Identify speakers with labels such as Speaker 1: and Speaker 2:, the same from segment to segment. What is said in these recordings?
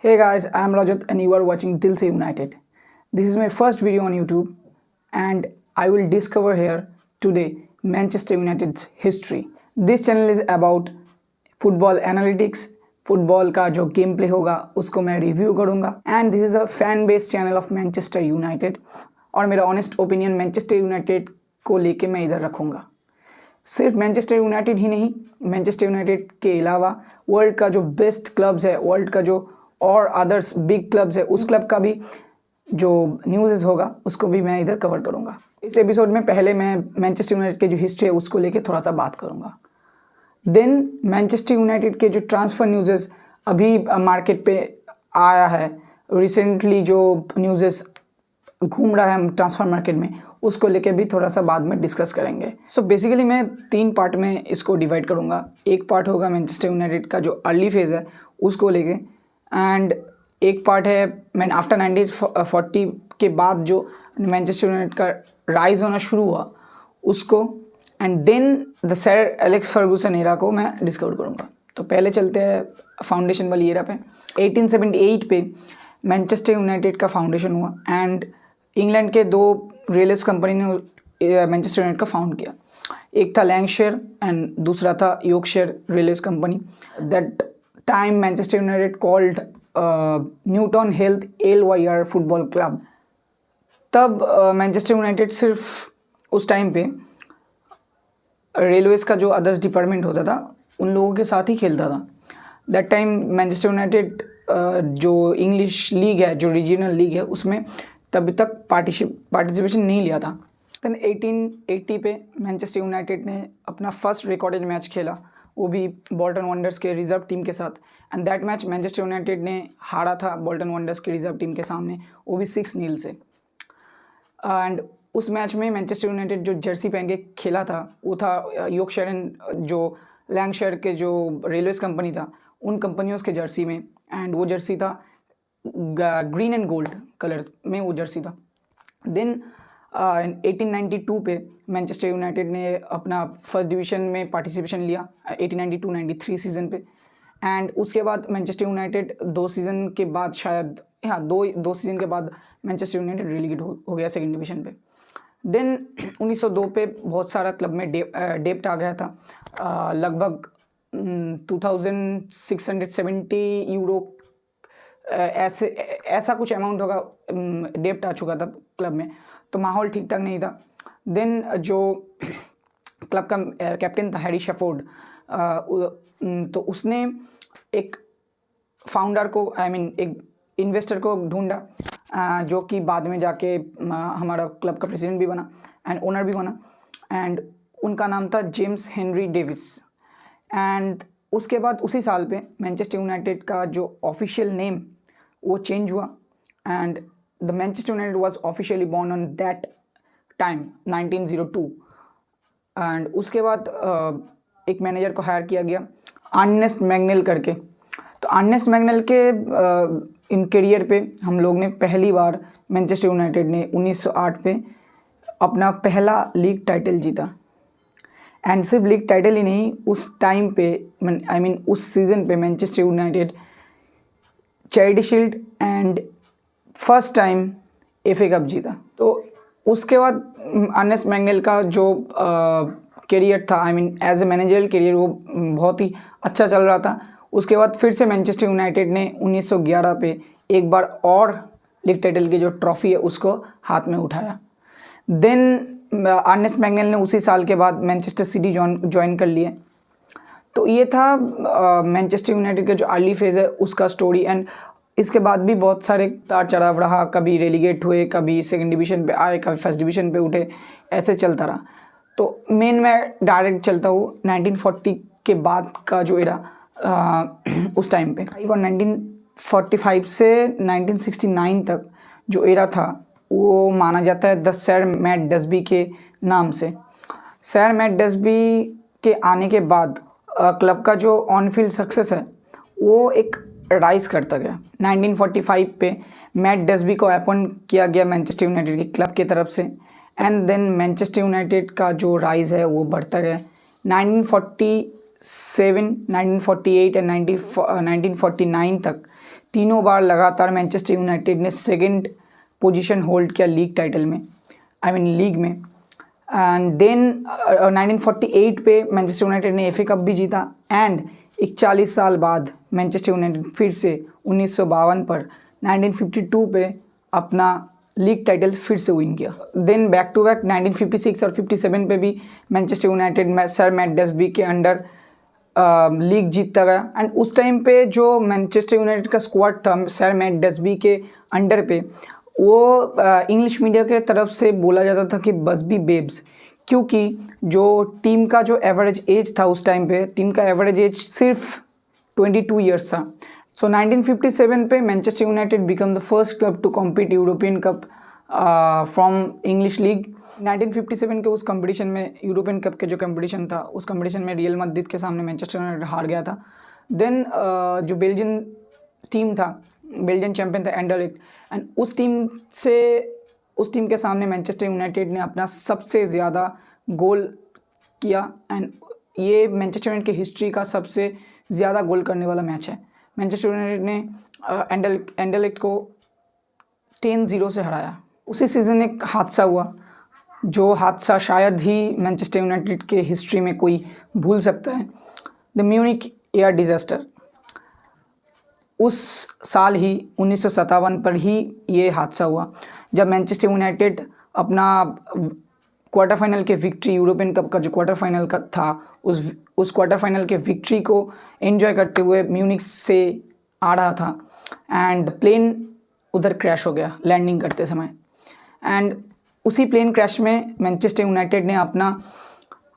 Speaker 1: Hey guys, I am Rajat and you are watching Dil Se United. This is my first video on YouTube and I will discover here today Manchester United's history. This channel is about football analytics, football का जो game play होगा उसको मैं review करूंगा and this is a fan based channel of Manchester United और मेरा honest opinion Manchester United को लेके मैं इधर रखूंगा। सिर्फ मैनचेस्टर यूनाइटेड ही नहीं, मैनचेस्टर यूनाइटेड के अलावा वर्ल्ड का जो बेस्ट क्लब्स है, वर्ल्ड का जो और अदर्स बिग क्लब्स है, उस क्लब का भी जो न्यूज़ होगा उसको भी मैं इधर कवर करूंगा। इस एपिसोड में पहले मैं मैनचेस्टर यूनाइटेड की जो हिस्ट्री है उसको लेके थोड़ा सा बात करूंगा। देन मैनचेस्टर यूनाइटेड के जो ट्रांसफ़र न्यूज़ अभी मार्केट पे आया है, रिसेंटली जो न्यूज़ घूम रहा है ट्रांसफ़र मार्केट में, उसको लेके भी थोड़ा सा बाद में डिस्कस करेंगे। सो बेसिकली मैं 3 पार्ट में इसको डिवाइड करूँगा। एक पार्ट होगा मैनचेस्टर यूनाइटेड का जो अर्ली फेज़ है उसको लेके, एंड एक पार्ट है मैंने आफ्टर 1940 के बाद जो मैनचेस्टर यूनाइटेड का राइज होना शुरू हुआ उसको, and then the sir Alex Ferguson era को मैं डिस्कवर करूँगा। तो पहले चलते हैं फाउंडेशन वाली एरा पे। 1878 पे मैनचेस्टर यूनाइटेड का फाउंडेशन हुआ एंड इंग्लैंड के 2 रेलवेज कंपनी ने मैनचेस्टर यूनाइटेड का फाउंड किया। एक था लैंकशायर एंड दूसरा था Yorkshire railways company. That time Manchester United called Newton health LYR football club. तब मैनचेस्टर यूनाइटेड सिर्फ उस टाइम पे रेलवेज़ का जो अदर्स डिपार्टमेंट होता था उन लोगों के साथ ही खेलता था। दैट टाइम मैनचेस्टर यूनाइटेड जो इंग्लिश लीग है, जो रीजनल लीग है, उसमें तब तक पार्टिसिपेशन नहीं लिया था। दैन 1880 पे मैनचेस्टर यूनाइटेड ने अपना फर्स्ट रिकॉर्डेड मैच खेला, वो भी बोल्टन वंडर्स के रिज़र्व टीम के साथ, and that match Manchester United ने हारा था बोल्टन वंडर्स के रिज़र्व टीम के सामने, वो भी 6-0 से। एंड उस मैच में मैनचेस्टर यूनाइटेड जो जर्सी पहन के खेला था वो था यॉर्कशायर एंड जो लैंकशायर के जो रेलवेज कंपनी था उन कंपनियों के जर्सी में, एंड वो जर्सी था ग्रीन एंड गोल्ड कलर में वो जर्सी था। देन 1892 पे मैनचेस्टर यूनाइटेड ने अपना फर्स्ट डिवीज़न में पार्टिसिपेशन लिया 1892-93 सीज़न पे, एंड उसके बाद मैनचेस्टर यूनाइटेड 2 सीज़न के बाद, शायद दो सीज़न के बाद मैनचेस्टर यूनाइटेड रेलीगेट हो गया सेकंड डिवीज़न पे। देन 1902 पे बहुत सारा क्लब में डेप्ट आ गया था। लगभग 2670 यूरो ऐसा कुछ अमाउंट होगा डेप्ट आ चुका था क्लब में, तो माहौल ठीक ठाक नहीं था। देन जो क्लब का कैप्टन था हैरी शेफोर्ड, तो उसने एक फाउंडर को एक इन्वेस्टर को ढूंढा जो कि बाद में जाके हमारा क्लब का प्रेसिडेंट भी बना एंड ओनर भी बना, एंड उनका नाम था जेम्स हेनरी डेविस। एंड उसके बाद उसी साल पे मैनचेस्टर यूनाइटेड का जो ऑफिशियल नेम वो चेंज हुआ, and the Manchester United was officially born on that time 1902। And उसके बाद एक मैनेजर को हायर किया गया अर्नेस्ट मैग्नेल करके। तो अर्नेस्ट मैग्नेल के इन करियर पे हम लोग ने पहली बार मैनचेस्टर यूनाइटेड ने 1908 पे अपना पहला लीग टाइटल जीता, एंड सिर्फ लीग टाइटल ही नहीं, उस टाइम पे उस सीज़न पे Manchester United charity shield and first time FA cup जीता। तो उसके बाद अर्नेस्ट मैग्नेल का जो करियर था, एज ए मैनेजरल करियर, वो बहुत ही अच्छा चल रहा था। उसके बाद फिर से मैनचेस्टर यूनाइटेड ने 1911 पे एक बार और लीग टाइटल की जो ट्रॉफी है उसको हाथ में उठाया। देन अर्नेस्ट मैग्नेल ने उसी साल के बाद मैनचेस्टर सिटी ज्वाइन कर लिए। तो ये था मैनचेस्टर यूनाइटेड का जो अर्ली फेज़ है उसका स्टोरी, एंड इसके बाद भी बहुत सारे तार चढ़ाव रहा, कभी रेलीगेट हुए, कभी सेकंड डिवीज़न पे आए, कभी फर्स्ट डिवीज़न पे उठे, ऐसे चलता रहा। तो मेन मैं डायरेक्ट चलता हूँ 1940 के बाद का जो एरा, उस टाइम पे और 1945 से 1969 तक जो एरा था वो माना जाता है द सर मैट डसबी के नाम से। सर मैट डसबी के आने के बाद क्लब का जो ऑन फील्ड सक्सेस है वो एक राइज करता गया। 1945 पे मैट डसबी को अपॉइंट किया गया मैनचेस्टर यूनाइटेड के क्लब की तरफ से, एंड देन मैनचेस्टर यूनाइटेड का जो राइज है वो बढ़ता गया। 1947, 1948 एंड 1949 तक तीनों बार लगातार मैनचेस्टर यूनाइटेड ने सेकंड पोजीशन होल्ड किया लीग टाइटल में, लीग में। एंड देन 1948 पे मैनचेस्टर यूनाइटेड ने एफए कप भी जीता। एंड 41 साल बाद मैनचेस्टर यूनाइटेड फिर से 1952 पर 1952 पे अपना लीग टाइटल फिर से विन किया। देन बैक टू बैक 1956 और 57 पे भी मैनचेस्टर यूनाइटेड सर मैट डेस्बी के अंडर लीग जीतता गया। एंड उस टाइम पे जो मैनचेस्टर यूनाइटेड का स्क्वाड था सर मैट डेस्बी के अंडर पे, वो इंग्लिश मीडिया के तरफ से बोला जाता था कि बस्बी बेब्स, क्योंकि जो टीम का जो एवरेज एज था उस टाइम पे, टीम का एवरेज एज सिर्फ 22 ईयर्स था। सो 1957 पे Manchester United become the first club to compete European cup from English league. 1957 के उस कंपटीशन में, यूरोपियन कप के जो कंपटीशन था, उस कंपटीशन में रियल मैड्रिड के सामने मैनचेस्टर यूनाइटेड हार गया था। देन जो बेल्जियन टीम था, बेल्जियन चैंपियन था एंडरलेक्ट, एंड उस टीम के सामने मैनचेस्टर यूनाइटेड ने अपना सबसे ज़्यादा गोल किया। एंड ये मैनचेस्टर यूनाइटेड की हिस्ट्री का सबसे ज़्यादा गोल करने वाला मैच है। मैनचेस्टर यूनाइटेड ने एंडरलेक्ट को 10-0 से हराया। उसी सीज़न एक हादसा हुआ, जो हादसा शायद ही मैनचेस्टर यूनाइटेड के हिस्ट्री में कोई भूल सकता है, द म्यूनिक एयर डिज़ास्टर। उस साल ही 1957 पर ही ये हादसा हुआ, जब मैनचेस्टर यूनाइटेड अपना क्वार्टर फाइनल के विक्ट्री, यूरोपियन कप का जो क्वार्टर फाइनल का था, उस क्वार्टर फाइनल के विक्ट्री को एंजॉय करते हुए म्यूनिक से आ रहा था। एंड प्लेन उधर क्रैश हो गया लैंडिंग करते समय। एंड उसी प्लेन क्रैश में मैनचेस्टर यूनाइटेड ने अपना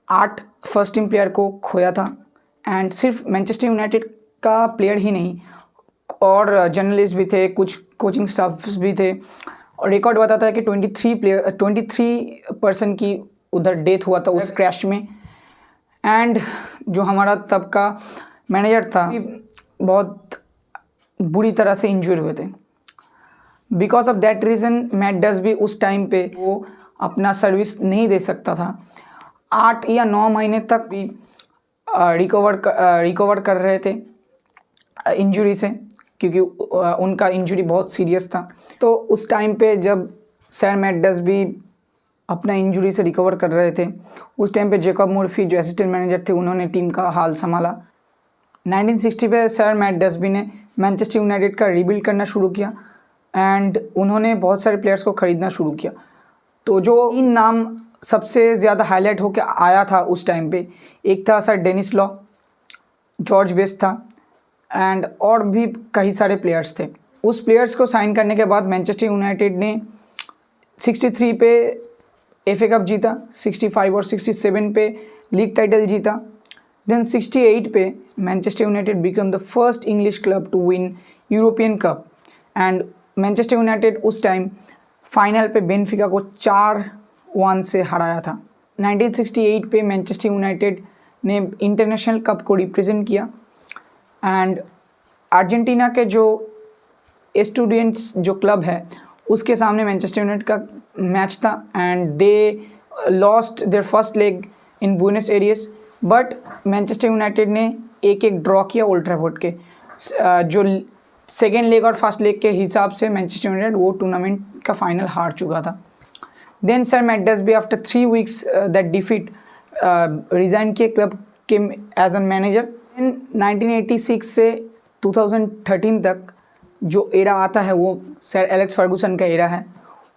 Speaker 1: 8 फर्स्ट टीम प्लेयर को खोया था। एंड सिर्फ मैनचेस्टर यूनाइटेड का प्लेयर ही नहीं, और जर्नलिस्ट भी थे, कुछ कोचिंग स्टाफ्स भी थे, और रिकॉर्ड बताता है कि 23 पर्सन की उधर डेथ हुआ था उस क्रैश में। एंड जो हमारा तब का मैनेजर था, बहुत बुरी तरह से इंजर्ड हुए थे। Because of that reason Matt Busby उस टाइम पे वो अपना सर्विस नहीं दे सकता था। 8 या 9 महीने तक भी रिकवर कर रहे थे इंजरी से, क्योंकि उनका इंजरी बहुत सीरियस था। तो उस टाइम पे जब सर मैट डेस्बी अपना इंजरी से रिकवर कर रहे थे, उस टाइम पे जैकब मुर्फी जो असिस्टेंट मैनेजर थे, उन्होंने टीम का हाल संभाला। 1960 पे सर मैट डेस्बी ने मैनचेस्टर यूनाइटेड का रीबिल्ड करना शुरू किया। एंड उन्होंने बहुत सारे प्लेयर्स को ख़रीदना शुरू किया। तो जो इन नाम सबसे ज़्यादा हाईलाइट होकर आया था उस टाइम पे, एक था sir Denis Law, George Best था, एंड और भी कई सारे प्लेयर्स थे। उस प्लेयर्स को साइन करने के बाद मैनचेस्टर यूनाइटेड ने 63 पे एफए कप जीता, 65 और 67 पे लीग टाइटल जीता। देन 68 पे Manchester United become the first English club to win European cup. And Manchester United उस टाइम फाइनल पे बेनफिका को 4-1 से हराया था। 1968 पे मैनचेस्टर यूनाइटेड ने इंटरनेशनल कप को रिप्रेजेंट किया। एंड अर्जेंटीना के जो स्टूडेंट्स जो क्लब है, उसके सामने मैनचेस्टर यूनाइटेड का मैच था। And they lost their first leg in Buenos Aires, but Manchester United ने 1-1 ड्रॉ किया ओल्ड ट्रैफोर्ड के। जो सेकेंड लेग और फर्स्ट लेग के हिसाब से मैनचेस्टर यूनाइटेड वो टूर्नामेंट का फाइनल हार चुका था। Then sir Matt Busby after 3 weeks that defeat resign किए क्लब के एज एन मैनेजर। 1986 से 2013 तक जो एरा आता है वो सर एलेक्स फर्गूसन का एरा है।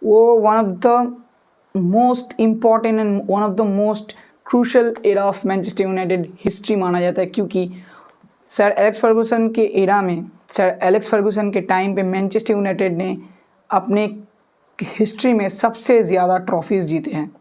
Speaker 1: वो one of the most important and one of the most crucial era of Manchester United history माना जाता है, क्योंकि सर एलेक्स फर्गूसन के एरा में, सर एलेक्स फर्गूसन के टाइम पे मैनचेस्टर यूनाइटेड ने अपने हिस्ट्री में सबसे ज़्यादा ट्रॉफीज़ जीते हैं।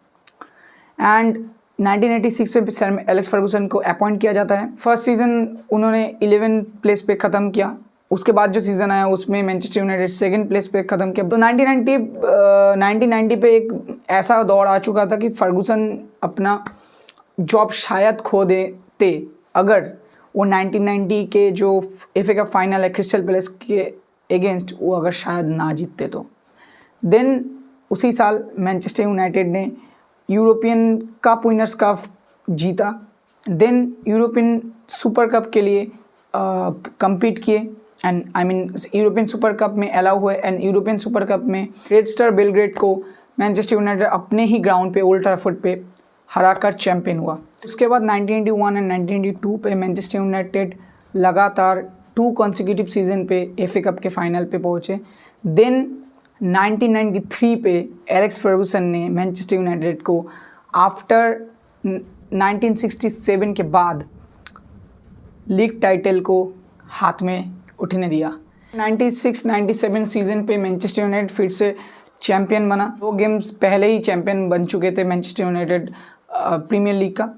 Speaker 1: एंड 1986 पे सर एलेक्स फर्गूसन को अपॉइंट किया जाता है। फर्स्ट सीज़न उन्होंने 11 प्लेस पे ख़त्म किया। उसके बाद जो सीज़न आया उसमें मैनचेस्टर यूनाइटेड 2nd प्लेस पे ख़त्म किया। तो 1990 पे एक ऐसा दौर आ चुका था कि फर्गूसन अपना जॉब शायद खो देते अगर वो 1990 के जो एफए कप फाइनल है क्रिस्टल पैलेस के अगेंस्ट, वो अगर शायद ना जीतते तो। देन उसी साल मैनचेस्टर यूनाइटेड ने यूरोपियन कप विनर्स कप जीता। देन यूरोपियन सुपर कप के लिए compete किए and I mean European super cup में अलाउ हुए, एंड यूरोपियन सुपर कप में रेड स्टार बेलग्रेड को मैनचेस्टर यूनाइटेड अपने ही ग्राउंड पे ओल्ड ट्रैफर्ड पे हराकर चैंपियन हुआ। उसके बाद 1981 एंड 1982 पे मैनचेस्टर यूनाइटेड लगातार 2 कॉन्सिक्यूटिव सीजन पे एफए कप के फाइनल पे पहुँचे। देन 1993 पे एलेक्स फर्गूसन ने मैनचेस्टर यूनाइटेड को आफ्टर 1967 के बाद लीग टाइटल को हाथ में उठने दिया। 96-97 सीजन पे मैनचेस्टर यूनाइटेड फिर से चैंपियन बना। 2 गेम्स पहले ही चैंपियन बन चुके थे मैनचेस्टर यूनाइटेड प्रीमियर लीग का।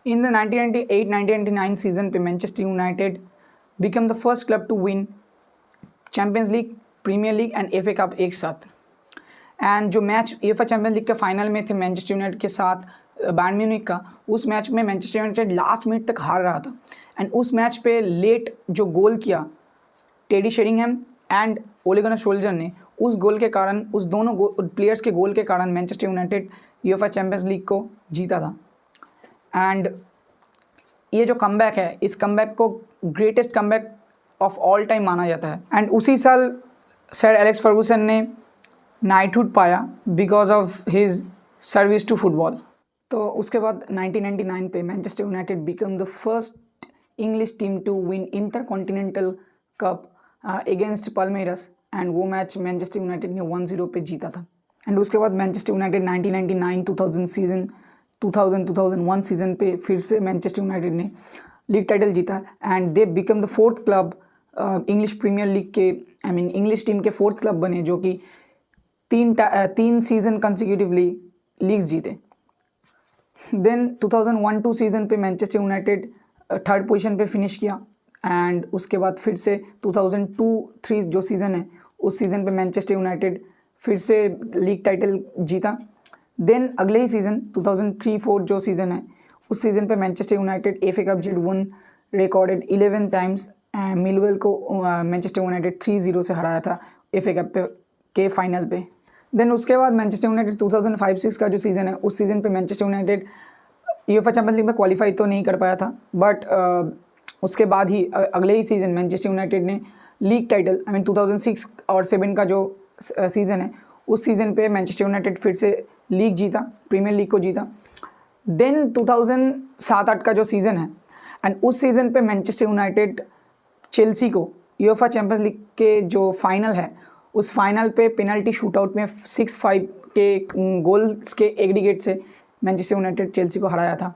Speaker 1: इन द 1998-1999 सीजन पे Manchester United become the first club to win Champions League, Premier League and FA cup एक साथ। एंड जो मैच यूएफए चैंपियंस लीग के फाइनल में थे मैनचेस्टर यूनाइटेड के साथ बायर्न म्यूनिख का, उस मैच में मैनचेस्टर यूनाइटेड लास्ट मिनट तक हार रहा था। एंड उस मैच पे लेट जो गोल किया टेडी शेरिंघम एंड ओले गुनार सोल्जर ने, उस गोल के कारण, उस दोनों प्लेयर्स के गोल के कारण Manchester United UEFA Champions league को जीता था। एंड ये जो कमबैक है, इस कमबैक को greatest comeback of all time माना जाता है। एंड उसी साल सर एलेक्स फर्गूसन ने नाइटहुड पाया because of his service to football. तो उसके बाद 1999 पे Manchester United become the first English team to win intercontinental cup against Palmeiras, and वो मैच मैनचेस्टर यूनाइटेड ने 1-0 पे जीता था। एंड उसके बाद मैनचेस्टर यूनाइटेड 1999-2000 सीजन 2000-2001 सीजन पे फिर से मैनचेस्टर यूनाइटेड ने लीग टाइटल जीता, and they become the 4th club English Premier League के, आई मीन इंग्लिश टीम के 4th क्लब बने जो कि 3 सीजन कंसिक्यूटिवली लीग्स जीते। देन 2001-2 सीजन पे मैनचेस्टर यूनाइटेड 3rd पोजीशन पे फिनिश किया, एंड उसके बाद फिर से 2002-3 जो सीज़न है उस सीज़न पे मैनचेस्टर यूनाइटेड फिर से लीग टाइटल जीता। देन अगले ही सीज़न 2003-4 जो सीज़न है उस सीज़न पे मैनचेस्टर यूनाइटेड एफए कप जीत वन रिकॉर्डेड 11 टाइम्स, मिलवेल को मैनचेस्टर यूनाइटेड 3-0 से हराया था एफए कप के फाइनल पे। देन उसके बाद मैनचेस्टर यूनाइटेड 2005-6 का जो सीज़न है उस सीज़न पे Manchester United UEFA Champions league में क्वालिफाई तो नहीं कर पाया था, बट उसके बाद ही अगले ही सीज़न मैनचेस्टर यूनाइटेड ने लीग टाइटल, आई मीन 2006 और 7 का जो सीज़न है उस सीज़न पे मैनचेस्टर यूनाइटेड फिर से लीग जीता, प्रीमियर लीग को जीता। देन 2007-8 का जो सीज़न है, एंड उस सीज़न पे मैनचेस्टर यूनाइटेड चेल्सी को यूएफए चैंपियंस लीग के जो फाइनल है उस फाइनल पे पेनल्टी शूटआउट में 6-5 के गोल्स के एग्रीगेट से मैनचेस्टर यूनाइटेड चेल्सी को हराया था।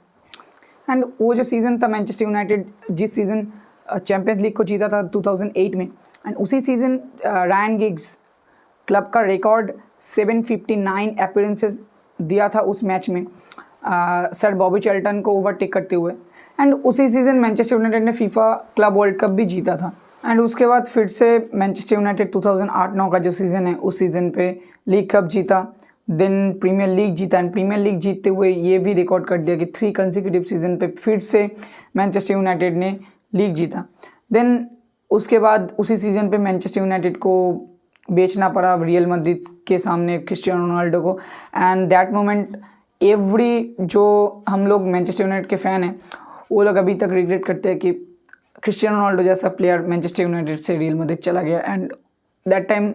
Speaker 1: एंड वो जो सीज़न था मैनचेस्टर यूनाइटेड जिस सीज़न चैंपियंस लीग को जीता था 2008 में, एंड उसी सीज़न रायन गिग्स क्लब का रिकॉर्ड 759 अपीयरेंसेस दिया था उस मैच में सर बॉबी चार्ल्टन को ओवरटेक करते हुए। एंड उसी सीज़न मैनचेस्टर यूनाइटेड ने फीफा क्लब वर्ल्ड कप भी जीता था। एंड उसके बाद फिर से मैनचेस्टर यूनाइटेड 2008-9 का जो सीज़न है उस सीज़न पे लीग कप जीता, देन प्रीमियर लीग जीता, एंड प्रीमियर लीग जीतते हुए ये भी रिकॉर्ड कर दिया कि 3 कंसेक्यूटिव सीज़न पे फिर से मैनचेस्टर यूनाइटेड ने लीग जीता। देन उसके बाद उसी सीज़न पे मैनचेस्टर यूनाइटेड को बेचना पड़ा रियल मैड्रिड के सामने क्रिस्टियानो रोनाल्डो को, एंड दैट मोमेंट एवरी जो हम लोग मैनचेस्टर यूनाइटेड के फ़ैन हैं वो लोग अभी तक रिग्रेट करते हैं कि क्रिस्टियानो रोनाल्डो जैसा प्लेयर मैनचेस्टर यूनाइटेड से रियल मैड्रिड चला गया, एंड दैट टाइम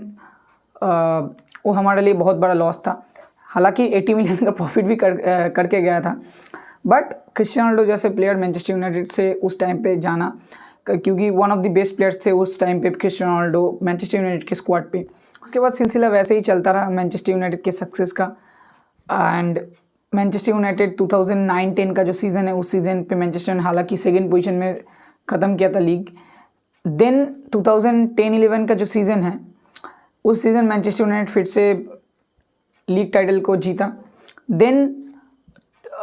Speaker 1: वो हमारे लिए बहुत बड़ा लॉस था। हालांकि 80 मिलियन का प्रॉफिट भी करके गया था, बट क्रिस्टियानो रोनाल्डो जैसे प्लेयर मैनचेस्टर यूनाइटेड से उस टाइम पे जाना, क्योंकि one of the best players थे उस टाइम पे क्रिस्टियानो रोनाल्डो मैनचेस्टर यूनाइटेड के स्क्वाड पे। उसके बाद सिलसिला वैसे ही चलता रहा मैनचेस्टर यूनाइटेड के सक्सेस का, एंड मैनचेस्टर यूनाइटेड 2009-10 का जो सीज़न है उस सीज़न पे मैनचेस्टर ने हालांकि 2nd पोजीशन में ख़त्म किया था लीग। देन 2010-11 का जो सीज़न है उस सीज़न मैनचेस्टर यूनाइटेड फिर से लीग टाइटल को जीता। Then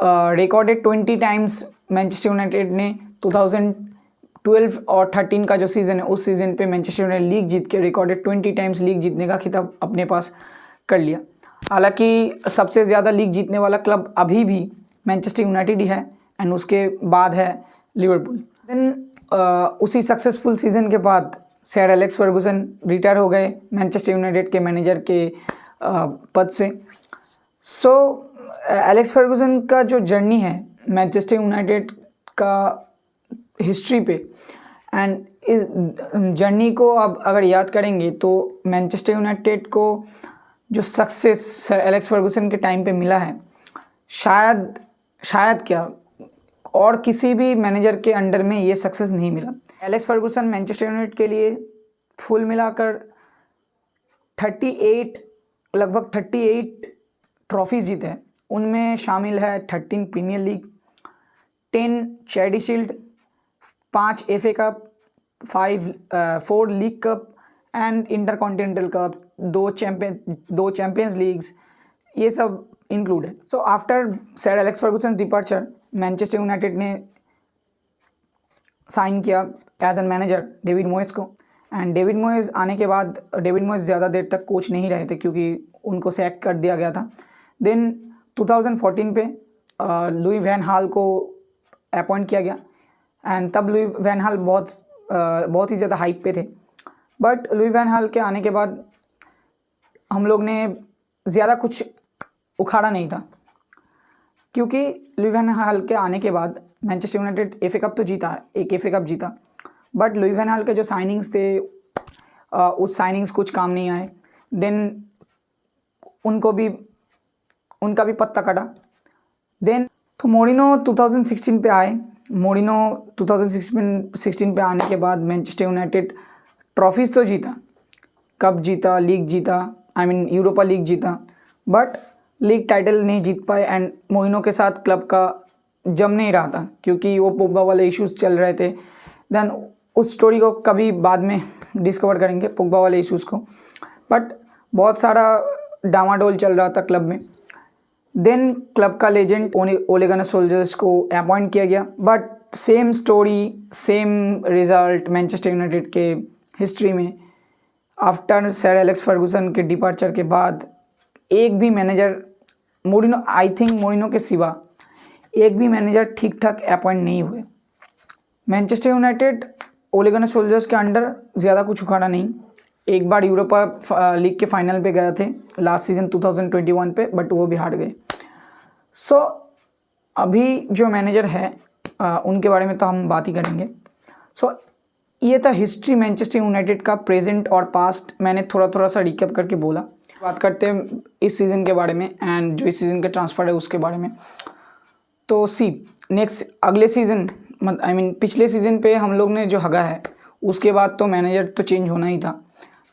Speaker 1: recorded 20 times Manchester United ने 2012 और 13 का जो सीज़न है उस सीज़न पे मैनचेस्टर यूनाइटेड लीग जीत के रिकॉर्डेड 20 टाइम्स लीग जीतने का खिताब अपने पास कर लिया। हालांकि सबसे ज़्यादा लीग जीतने वाला क्लब अभी भी मैनचेस्टर यूनाइटेड ही है, एंड उसके बाद है लिवरपूल। देन उसी सक्सेसफुल सीज़न के बाद सर एलेक्स फर्गूसन रिटायर हो गए मैनचेस्टर यूनाइटेड के मैनेजर के पद से। सो एलेक्स फर्गूसन का जो जर्नी है मैनचेस्टर यूनाइटेड का हिस्ट्री पे, एंड इस जर्नी को अब अगर याद करेंगे तो मैनचेस्टर यूनाइटेड को जो सक्सेस सर एलेक्स फर्गूसन के टाइम पे मिला है, शायद क्या और किसी भी मैनेजर के अंडर में ये सक्सेस नहीं मिला। एलेक्स फर्गूसन मैनचेस्टर यूनाइटेड के लिए फुल मिलाकर लगभग 38 ट्रॉफीज़ जीते हैं। उनमें शामिल है 13 Premier League, 10 charity shield, 5 FA cup, 4 league cup and intercontinental cup, 2 Champions leagues, ये सब इंक्लूड है। So after sir Alex Ferguson departure Manchester United ने साइन किया as an manager David Moyes को, एंड डेविड मोयस आने के बाद David Moyes ज़्यादा देर तक कोच नहीं रहे थे क्योंकि उनको सैक कर दिया गया था। देन 2014 पे लुई वैन हाल को अपॉइंट किया गया, एंड तब लुई वैन हाल बहुत ही ज़्यादा हाइप पे थे। बट लुई वैन हाल के आने के बाद हम लोग ने ज़्यादा कुछ उखाड़ा नहीं था, क्योंकि लुई वैन हाल के आने के बाद मैनचेस्टर यूनाइटेड FA कप तो जीता, एक FA कप जीता, बट लुई वैन हाल के जो साइनिंग्स थे उस साइनिंग्स कुछ काम नहीं आए। देन उनका भी पत्ता कटा। देन तो मोरिनो 2016 पे आए। मोरिनो 2016 पे आने के बाद मैनचेस्टर यूनाइटेड ट्रॉफीज़ तो जीता, कप जीता, लीग जीता, यूरोपा लीग जीता, बट लीग टाइटल नहीं जीत पाए। एंड मोरिनो के साथ क्लब का जम नहीं रहा था क्योंकि वो पोग्बा वाले इश्यूज़ चल रहे थे। देन उस स्टोरी को कभी बाद में डिस्कवर करेंगे, पोग्बा वाले इश्यूज़ को, बट बहुत सारा डामाडोल चल रहा था क्लब में। देन क्लब का लेजेंड ओले गनर सोल्जर्स को अपॉइंट किया गया, but same story, same result Manchester United के हिस्ट्री में। आफ्टर सर एलेक्स फर्गूसन के डिपार्चर के बाद एक भी मैनेजर मोरिनो के सिवा एक भी मैनेजर ठीक ठाक अपॉइंट नहीं हुए। मैनचेस्टर यूनाइटेड ओले गनर सोल्जर्स के अंडर ज़्यादा कुछ उखाड़ा नहीं। एक बार यूरोपा लीग के फाइनल पे गए थे लास्ट सीज़न 2021 पे, बट वो भी हार गए। सो अभी जो मैनेजर है उनके बारे में तो हम बात ही करेंगे। सो ये था हिस्ट्री मैनचेस्टर यूनाइटेड का, प्रेजेंट और पास्ट मैंने थोड़ा सा रिकैप करके बोला। बात करते हैं इस सीज़न के बारे में एंड जो इस सीज़न के ट्रांसफ़र है उसके बारे में। तो नेक्स्ट अगले सीज़न पिछले सीज़न पे हम लोग ने जो हगा है उसके बाद तो मैनेजर तो चेंज होना ही था।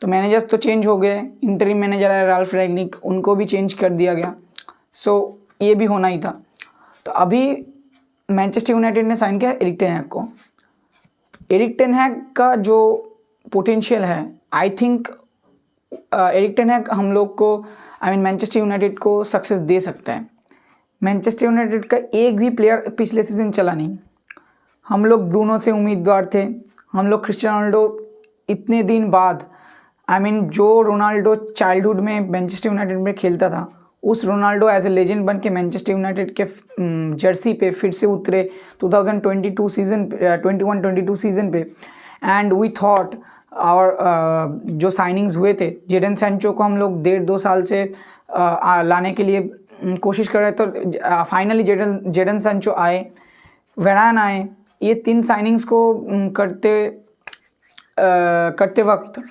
Speaker 1: तो मैनेजर्स तो चेंज हो गए, इंटरिम मैनेजर है राल्फ रैंगनिक, उनको भी चेंज कर दिया गया। सो ये भी होना ही था। तो अभी मैनचेस्टर यूनाइटेड ने साइन किया एरिक टेन हैग को। एरिक टेन हैग का जो पोटेंशियल है, आई थिंक एरिक टेन हैग हम लोग को मैनचेस्टर यूनाइटेड को सक्सेस दे सकता है। मैनचेस्टर यूनाइटेड का एक भी प्लेयर पिछले सीज़न चला नहीं। हम लोग ब्रूनो से उम्मीदवार थे, हम लोग क्रिस्टियानो रोनाल्डो इतने दिन बाद जो रोनाल्डो चाइल्डहुड में मैनचेस्टर यूनाइटेड में खेलता था, उस रोनाल्डो एज ए लेजेंड बन के मैनचेस्टर यूनाइटेड के जर्सी पे फिर से उतरे 2021-22 सीज़न पे। एंड वी थॉट और जो साइनिंग्स हुए थे, जेडन सैंचो को हम लोग 1.5-2 साल से लाने के लिए कोशिश कर रहे, तो फाइनली जेडन सैंचो आए, वेरान आए। ये 3 साइनिंग्स को करते वक्त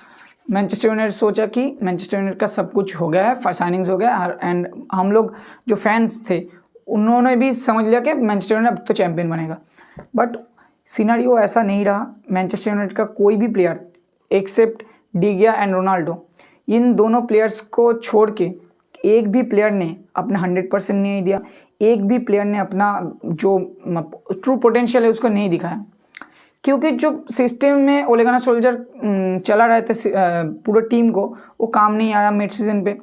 Speaker 1: मैनचेस्टर यूनाइटेड सोचा कि मैनचेस्टर यूनाइटेड का सब कुछ हो गया है, साइनिंग्स हो गया, एंड हम लोग जो फैंस थे उन्होंने भी समझ लिया कि मैनचेस्टर यूनाइटेड अब तो चैंपियन बनेगा। बट सिनेरियो ऐसा नहीं रहा। मैनचेस्टर यूनाइटेड का कोई भी प्लेयर एक्सेप्ट डी गिया एंड रोनाल्डो, इन दोनों प्लेयर्स को छोड़ के एक भी प्लेयर ने अपना 100% नहीं दिया। एक भी प्लेयर ने अपना जो ट्रू पोटेंशियल है उसको नहीं दिखाया, क्योंकि जो सिस्टम में ओले गनर सोल्जर चला रहे थे पूरे टीम को, वो काम नहीं आया मिड सीजन पे।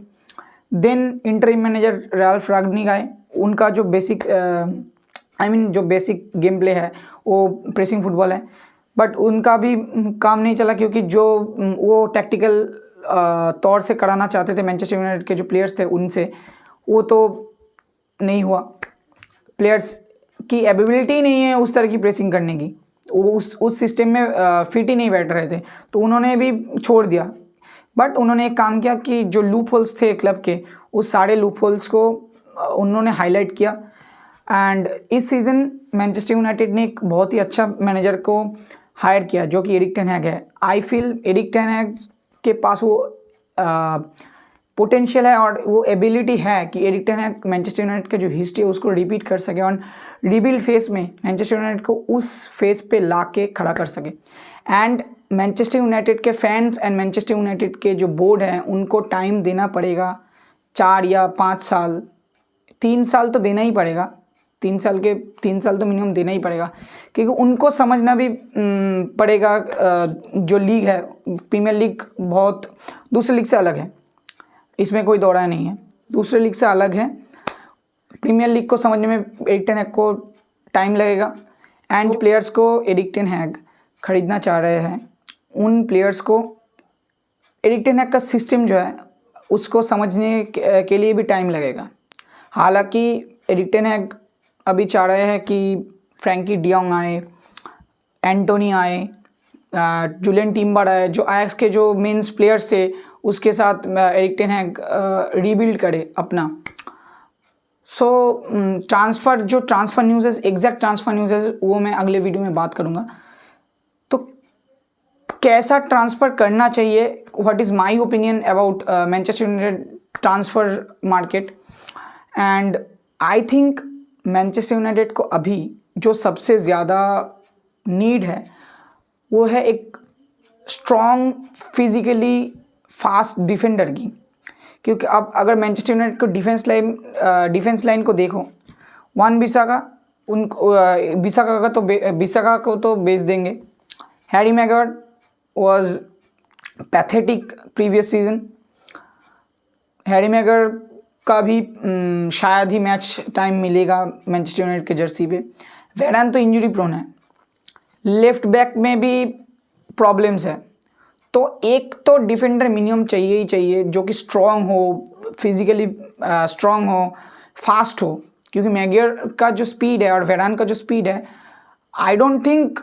Speaker 1: देन इंटरिम मैनेजर राल्फ रैंगनिक आए, उनका जो बेसिक जो बेसिक गेम प्ले है वो प्रेसिंग फुटबॉल है, बट उनका भी काम नहीं चला क्योंकि जो वो टैक्टिकल तौर से कराना चाहते थे मैनचेस्टर यूनाइटेड के जो प्लेयर्स थे उनसे, वो तो नहीं हुआ। प्लेयर्स की एबिलिटी नहीं है उस तरह की प्रेसिंग करने की, वो उस सिस्टम में फिट ही नहीं बैठ रहे थे, तो उन्होंने भी छोड़ दिया। बट उन्होंने एक काम किया कि जो लूप होल्स थे क्लब के, उस सारे लूप होल्स को उन्होंने हाईलाइट किया। एंड इस सीज़न मैनचेस्टर यूनाइटेड ने एक बहुत ही अच्छा मैनेजर को हायर किया जो कि एरिक टेन हैग है। आई फील एरिक टेन हैग के पास वो पोटेंशियल है और वो एबिलिटी है कि एरिक टेन हैग मैनचेस्टर यूनाइटेड का जो हिस्ट्री है उसको रिपीट कर सके और रीबिल्ड फेस में मैनचेस्टर यूनाइटेड को उस फेस पे ला के खड़ा कर सके। एंड मैनचेस्टर यूनाइटेड के फैंस एंड मैनचेस्टर यूनाइटेड के जो बोर्ड हैं उनको टाइम देना पड़ेगा, 4 या 5 साल, 3 साल तो देना ही पड़ेगा, 3 साल तो मिनिमम देना ही पड़ेगा, क्योंकि उनको समझना भी पड़ेगा जो लीग है प्रीमियर लीग बहुत दूसरी लीग से अलग है, इसमें कोई दौड़ा नहीं है, दूसरे लीग से अलग है। प्रीमियर लीग को समझने में एरिक टेन हैग को टाइम लगेगा एंड प्लेयर्स को एरिक टेन हैग खरीदना चाह रहे हैं, उन प्लेयर्स को एरिक टेन हैग का सिस्टम जो है उसको समझने के लिए भी टाइम लगेगा। हालांकि एरिक टेन हैग अभी चाह रहे हैं कि फ्रैंकी डियोंग आए, एंटोनी आए, जुलियन टिम्बर आए, जो आयक्स के जो मेंस प्लेयर्स थे उसके साथ एरिक टेन हैग रीबिल्ड करे अपना। So transfer news, exact transfer news वो मैं अगले वीडियो में बात करूँगा। तो कैसा ट्रांसफ़र करना चाहिए, what is my opinion about Manchester United transfer market, and I think Manchester United को अभी जो सबसे ज़्यादा नीड है वो है एक स्ट्रॉन्ग फिजिकली फास्ट डिफेंडर की। क्योंकि अब अगर मैनचेस्टर यूनाइटेड को डिफेंस लाइन को देखो, वन बिसाका बिसाका को तो बेच देंगे। Harry Maguire was pathetic previous season, Harry Maguire का भी शायद ही मैच टाइम मिलेगा मैनचेस्टर यूनाइटेड के जर्सी पे। वेरान तो इंजरी प्रोन है, लेफ्ट बैक में भी प्रॉब्लम्स है, तो एक तो डिफेंडर मिनिमम चाहिए ही चाहिए जो कि स्ट्रॉन्ग हो, फिजिकली स्ट्रॉन्ग हो, फास्ट हो, क्योंकि मैगियर का जो स्पीड है और वेरान का जो स्पीड है, आई डोंट थिंक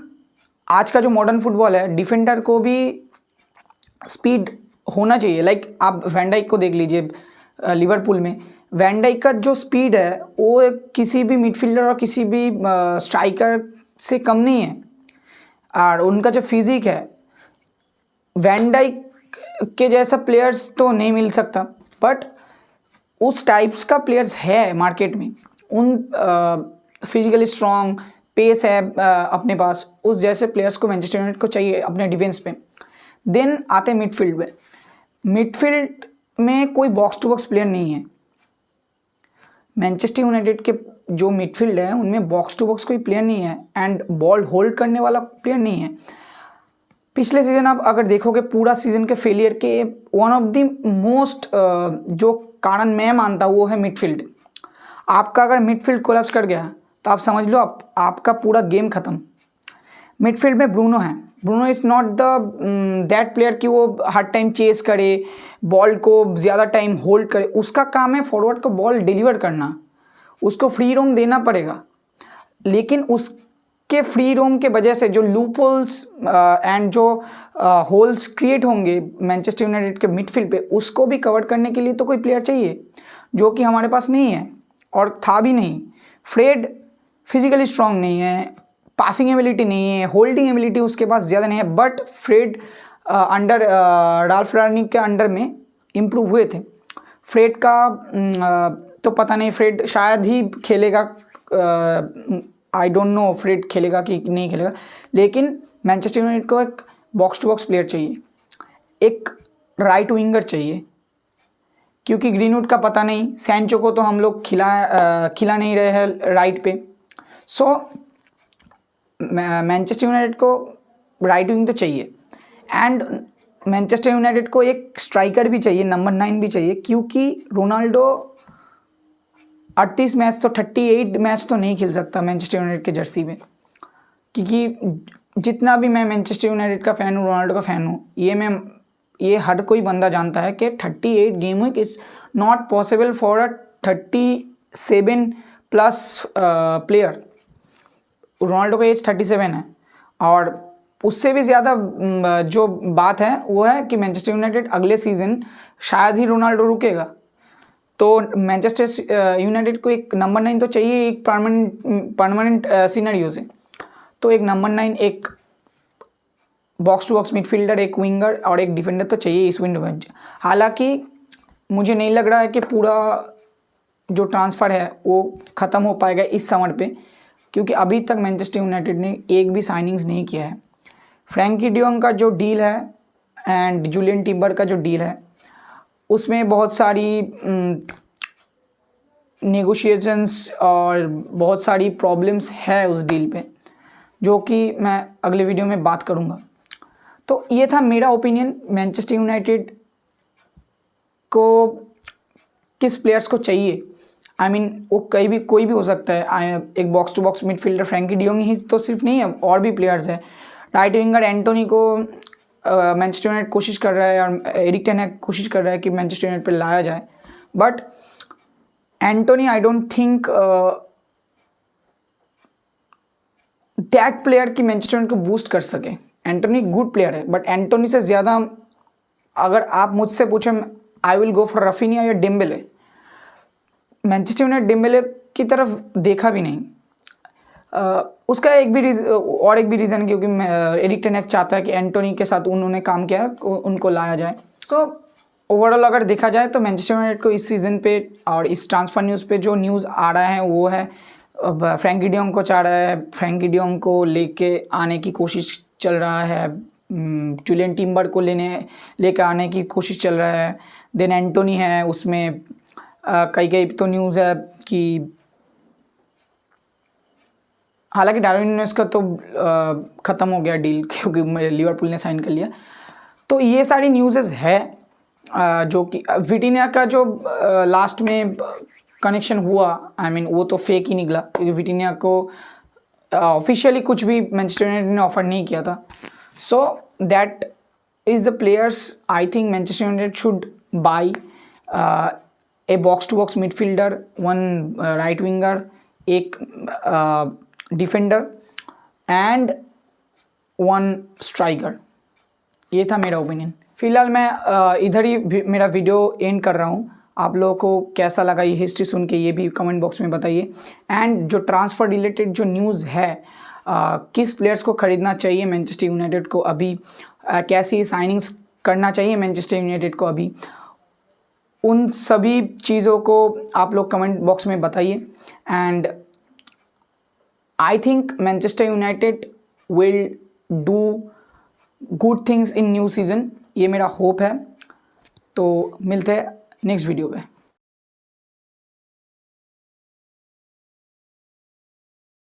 Speaker 1: आज का जो मॉडर्न फुटबॉल है डिफेंडर को भी स्पीड होना चाहिए। लाइक आप वैन डाइक को देख लीजिए, लिवरपूल में वैन डाइक का जो स्पीड है वो किसी भी मिडफील्डर और किसी भी स्ट्राइकर से कम नहीं है, और उनका जो फिजिक है वैन डाइक के जैसा प्लेयर्स तो नहीं मिल सकता, बट उस टाइप्स का प्लेयर्स है मार्केट में, उन फिजिकली स्ट्रॉन्ग पेस है अपने पास, उस जैसे प्लेयर्स को मैनचेस्टर यूनाइटेड को चाहिए अपने डिफेंस पे। देन आते हैं मिडफील्ड में, मिडफील्ड में कोई बॉक्स टू बॉक्स प्लेयर नहीं है। मैनचेस्टर यूनाइटेड के जो मिडफील्ड है उनमें बॉक्स टू बॉक्स कोई प्लेयर नहीं है एंड बॉल होल्ड करने वाला प्लेयर नहीं है। पिछले सीजन आप अगर देखोगे पूरा सीजन के फेलियर के वन ऑफ द मोस्ट जो कारण मैं मानता हूँ वो है मिडफील्ड। आपका अगर मिडफील्ड कोलैप्स कर गया तो आप समझ लो आपका पूरा गेम खत्म। मिडफील्ड में ब्रूनो है, Bruno is not the that player कि वो हर टाइम चेस करे, बॉल को ज़्यादा टाइम होल्ड करे, उसका काम है फॉरवर्ड को बॉल डिलीवर करना, उसको फ्री रोम देना पड़ेगा। लेकिन उसके फ्री रोम के वजह से जो लूप होल्स एंड जो होल्स क्रिएट होंगे मैनचेस्टर यूनाइटेड के मिडफील्ड पे, उसको भी कवर करने के लिए तो कोई प्लेयर चाहिए, जो कि हमारे पास नहीं है और था भी नहीं। फ्रेड फिजिकली स्ट्रांग नहीं है, पासिंग एबिलिटी नहीं है, होल्डिंग एबिलिटी उसके पास ज़्यादा नहीं है, बट फ्रेड अंडर राल्फ रानिक के अंडर में इम्प्रूव हुए थे। फ्रेड का तो पता नहीं, फ्रेड शायद ही खेलेगा, आई डोंट नो फ्रेड खेलेगा कि नहीं खेलेगा, लेकिन मैनचेस्टर यूनाइटेड को एक बॉक्स टू बॉक्स प्लेयर चाहिए, एक राइट विंगर चाहिए, क्योंकि ग्रीनवुड का पता नहीं, सैंचो को तो हम लोग खिला नहीं रहे हैं राइट पे। सो मैनचेस्टर यूनाइटेड को राइट विंग तो चाहिए एंड मैनचेस्टर यूनाइटेड को एक स्ट्राइकर भी चाहिए, नंबर 9 भी चाहिए, क्योंकि रोनाल्डो 38 मैच तो 38 मैच तो नहीं खेल सकता मैनचेस्टर यूनाइटेड के जर्सी में, क्योंकि जितना भी मैं मैनचेस्टर यूनाइटेड का फ़ैन हूँ, रोनाल्डो का फ़ैन हूँ, ये हर कोई बंदा जानता है कि 38 game week is not possible for a 37 plus player. Ronaldo का एज 37 है और उससे भी ज़्यादा जो बात है वो है कि मैनचेस्टर यूनाइटेड अगले सीज़न शायद ही रोनाल्डो रुकेगा, तो मैनचेस्टर यूनाइटेड को एक नंबर 9 तो चाहिए, एक परमानेंट सिनेरियो से। तो एक नंबर 9 एक बॉक्स टू बॉक्स मिडफील्डर, एक विंगर और एक डिफेंडर तो चाहिए इस विंडो में। हालांकि मुझे नहीं लग रहा है कि पूरा जो ट्रांसफ़र है वो ख़त्म हो पाएगा इस समर पे, क्योंकि अभी तक मैनचेस्टर यूनाइटेड ने एक भी साइनिंग्स नहीं किया है। फ्रैंकी डियोंग का जो डील है एंड जूलियन टिम्बर का जो डील है उसमें बहुत सारी नेगोशिएशंस और बहुत सारी प्रॉब्लम्स है उस डील पे, जो कि मैं अगले वीडियो में बात करूँगा। तो ये था मेरा ओपिनियन मैनचेस्टर यूनाइटेड को किस प्लेयर्स को चाहिए। आई मीन वो कोई भी हो सकता है। एक box to box midfielder Frenkie de Jong ही तो सिर्फ नहीं है, और भी प्लेयर्स हैं। राइट विंगर एंटोनी को मैनचेस्टर यूनाइटेड कोशिश कर रहा है और एरिक टेन हैग कोशिश कर रहा है कि मैनचेस्टर यूनाइटेड पे लाया जाए, but Antony I don't think that player की मैनचेस्टर यूनाइटेड को बूस्ट कर सके। एंटोनी गुड प्लेयर है, बट एंटोनी से ज़्यादा अगर आप मुझसे पूछें, I will go for Raphinha या डेम्बेले। मैनचेस्टर यूनाइटेड डेम्बेले की तरफ देखा भी नहीं। उसका एक भी रीज़न है क्योंकि एरिक टेन हैग चाहता है कि एंटोनी के साथ उन्होंने काम किया उनको लाया जाए। सो ओवरऑल अगर देखा जाए तो मैनचेस्टर यूनाइटेड को इस सीज़न पे और इस ट्रांसफ़र न्यूज़ पे जो न्यूज़ आ रहा है वो है फ्रैंकी डियोंग को चाह रहा है, फ्रैंकी डियोंग को लेके आने की कोशिश चल रहा है, जूलियन टिम्बर को लेके आने की कोशिश चल रहा है। देन एंटोनी है, उसमें कई तो न्यूज़ है कि हालांकि डार्विन न्यूनेस का तो ख़त्म हो गया डील क्योंकि लिवरपूल ने साइन कर लिया। तो ये सारी न्यूज़ है जो कि विटिनिया का जो लास्ट में कनेक्शन हुआ, आई मीन वो तो फेक ही निकला क्योंकि विटिनिया को ऑफिशियली कुछ भी मैनचेस्टर यूनाइटेड ने ऑफर नहीं किया था। So that is the players I think Manchester United should buy a box to box midfielder, one right winger, एक डिफेंडर एंड वन स्ट्राइकर। ये था मेरा ओपिनियन। फ़िलहाल मैं इधर ही मेरा वीडियो एंड कर रहा हूँ। आप लोगों को कैसा लगा ये हिस्ट्री सुन के, ये भी कमेंट बॉक्स में बताइए। एंड जो ट्रांसफ़र रिलेटेड जो न्यूज़ है, किस प्लेयर्स को ख़रीदना चाहिए मैनचेस्टर यूनाइटेड को अभी, कैसी साइनिंग्स करना चाहिए मैनचेस्टर यूनाइटेड को अभी, उन सभी चीज़ों को आप लोग कमेंट बॉक्स में बताइए। And I think Manchester United will do good things in new season, ये मेरा होप है। तो मिलते हैं नेक्स्ट वीडियो पे।